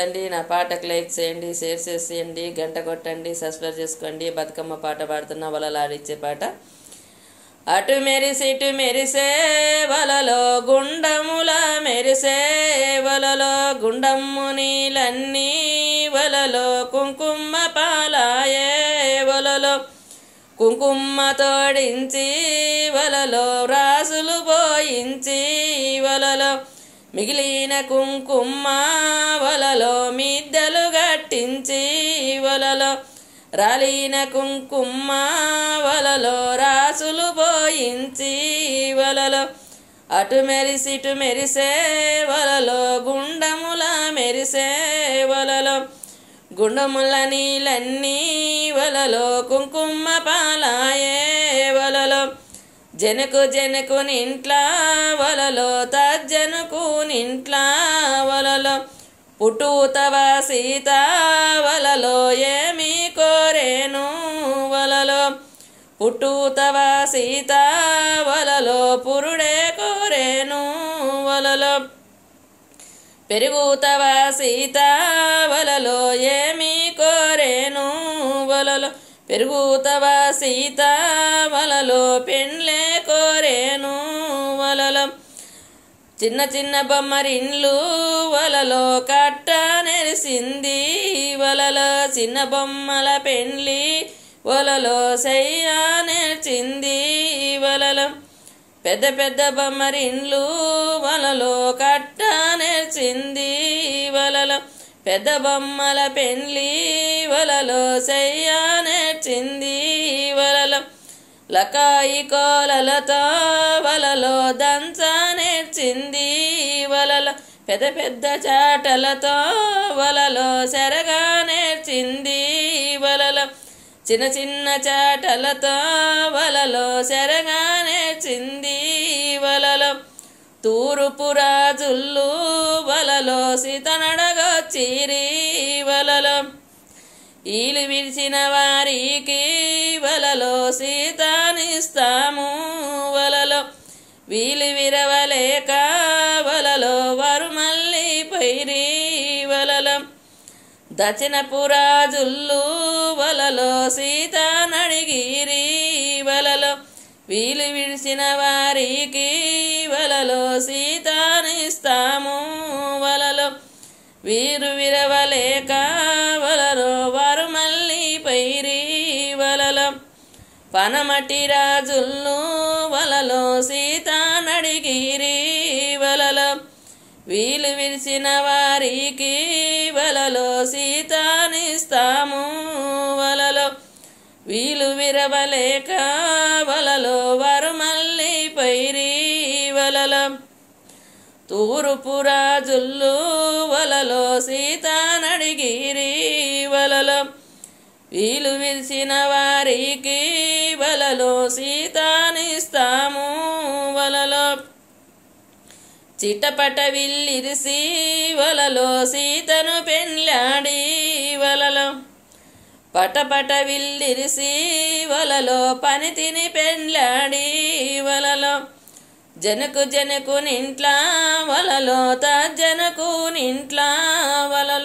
అండి నా పాటకు లైక్ చేయండి, షేర్ చేసేయండి, గంట కొట్టండి, సబ్స్క్రైబ్ చేసుకోండి. బతుకమ్మ పాట పాడుతున్న వలలాడిచ్చే పాట. అటు మెరిసి ఇటు మెరిసే వలలో గుండముల మెరిసే వలలో గుండమ్ము నీలన్నీ వలలో కుంకుమ పాలాయే వలలో కుంకుమ తోడించి వలలో రాసులు పోయించి వలలో మిగిలిన కుంకుమ వలలో మిద్దెలు గట్టించి వలలో రాలిన కుంకుమ వలలో రాసులు పోయించి వలలో అటు మెరిసి ఇటు మెరిసే వలలో గుండముల మెరిసే వలలో గుండముల నీలన్నీ వలలో కుంకుమ పాలాయే వలలో జనకు జనకు నింట్లా వలలో తజ్జనుకు నింట్లా వలలో పుట్టుతవ సీత వలలో ఏమి కోరేను వలలో పుట్టుతవ సీత వలలో పురుడే కోరేను వలలో పెరుగుతవ సీత వలలో ఏమి కోరేను వలలో పెరుగుతవ సీత వలలో పెండ్లే కోరేను వలలో చిన్న చిన్న బొమ్మరిండ్లు వలలో కట్ట నెరిసింది వలలో చిన్న బొమ్మల పెండ్లి వలలో సయ్య నేర్చింది వలలో పెద్ద పెద్ద బొమ్మరిండ్లు వలలో కట్ట నేర్చింది వలలో పెద్ద బొమ్మల పెండ్లి వలలో సయ్య నేర్చింది వలలో లకాయి కోలలతో వలలో దంచ నేర్చింది వలలో పెద్ద పెద్ద చాటలతో వలలో సెరగా నేర్చింది వలలో చిన్న చిన్న చాటలతో వలలో సెరగా నేర్చింది వలలో తూర్పు రాజుళ్ళు వలలో సీతనడగొచ్చిరి వలలో ఈలు విడిచిన వారికి వలలో సీతనిస్తాము వలలో వీలు విరవలేక వలలో వారు మళ్ళీ పైరి వలలో దక్షిణపు రాజుళ్ళు వలలో సీతనడిగిరి వలలో వీలు విడిచిన వారికి వలలో సీతనిస్తాము వలలో వీరు విరవలేక వలలో వారు మళ్ళీ పైరి వలలో పనమటి రాజులను వలలో సీతనడిగిరి వలలో వీలు విడిచిన వారికి వలలో సీతనిస్తాము వలలో వీలు విరవలేక వలలో వారు మళ్ళీ పైరి వలలో తూర్పు రాజుళ్ళు వలలో సీతనడిగిరి వలలో వీలు విడిచిన వారికి వలలో సీతనిస్తాము వలలో చిట్టపట విల్లిరిసి వలలో సీతను పెండ్లాడి వలలో పటపట విల్లిరిసి వలలో పనితిని పెండ్లాడి వలలో జనకు జనకు నింట్లా వలలో తజ్జనకు నింట్లా వలలో